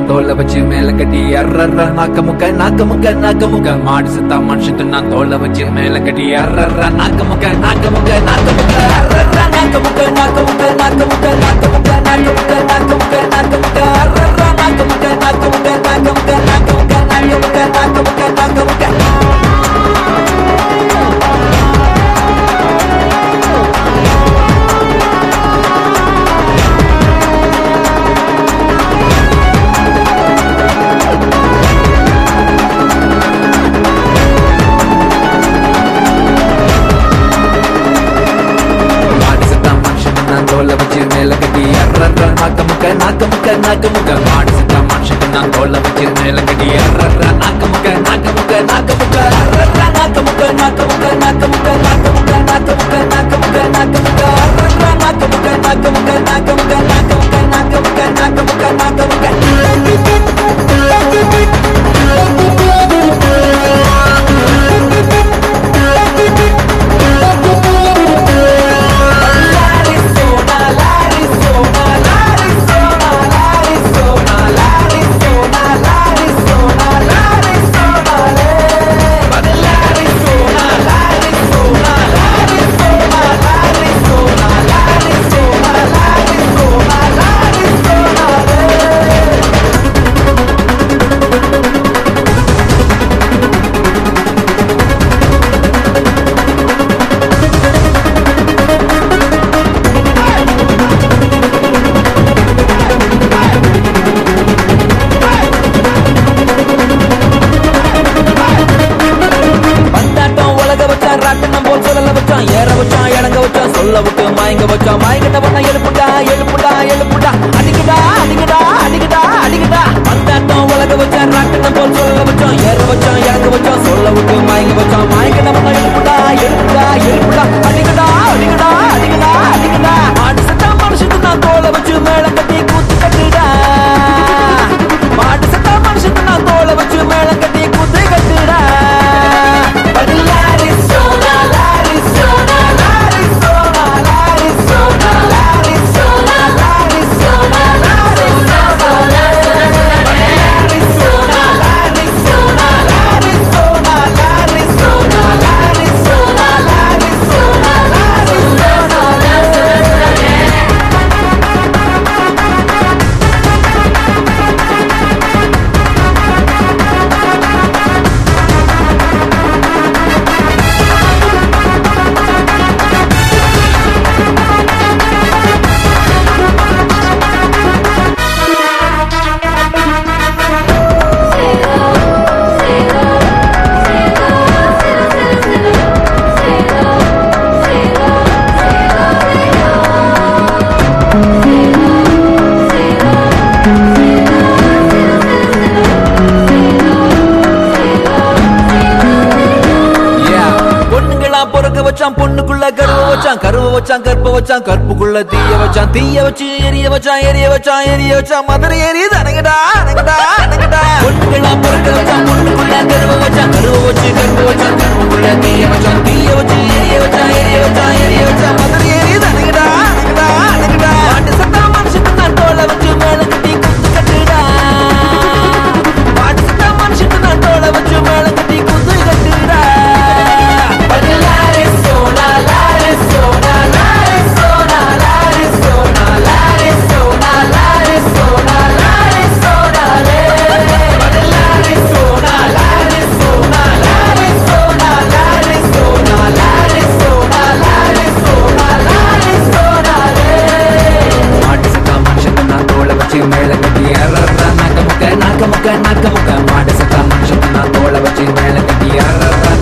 தோலை வச்சு மேல கட்டி அர்ற நாக்க முக்க மாடு செத்தா மனுஷன் தின்னா தோலை வச்சு மேல கட்டி அர்ற நாக்க முக்க அர்ற நாக்க முக்க அர்ற நாக்க முக்க தோலை வச்சு மேல கட்டி அர்ற நாக்க முக்க மாடு செத்தா மனுஷன் தின்னா தோலை வச்சு மேல கட்டி அர்ற நாக்க முக்க அர்ற நாக்க முக்க அர்ற நாக்க முக்க சொல்ல விட்டு மயங்க வச்சான் மயங்கிட்ட பண்ண எழுப்புடா அடிக்கடா பந்தாட்டம் உலக வச்சான் ராட்டினம் போல் சொல்ல வச்சான் ஏற வச்சான் இறங்க வச்சான் சொல்ல விட்டு மயங்க வச்சான் மயங்கிட்ட பண்ண எழுப்புடா அடிக்கடா மாடு சட்டா மனுஷத்துக்கு நான் தோலை வச்சு மேல கட்டி கூத்து கட்டுடா மாடு சட்டா மனுஷத்துக்கு நான் தோலை வச்சு மேல கட்டி கூத்து கட்டுடா பொண்ணுக்குள்ள கருவ வச்சான் கற்புக்குள்ள தீய வச்சு எரிய வச்சான் மதுரை எரியுது அணங்கடா பொண்ணுங்களா பொறுக்க வச்சான் பொண்ணுக்குள்ள கருவ வச்சான் கற்புக்குள்ள தீய வச்சு எரிய வச்சான் மதுரை எரியுது அணங்கடா மாட்டு சத்தா மனுஷன் நான் தோலை வச்சு மேல கட்டி குத்து கட்டுடா மாட்டு சத்தா மனுஷன் நான் தோலை வச்சு மேல கட்டி குத்து கட்டுடா மேல கட்டி நாக்க முக்க மாடு சத்தா மனுஷன் நான் தோலை வச்சு மேல கட்டி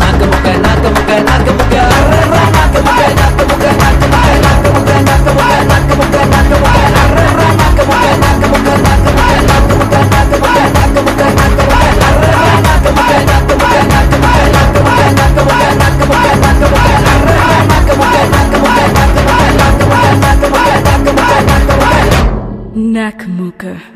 நாக்க முக்க Nakamooka.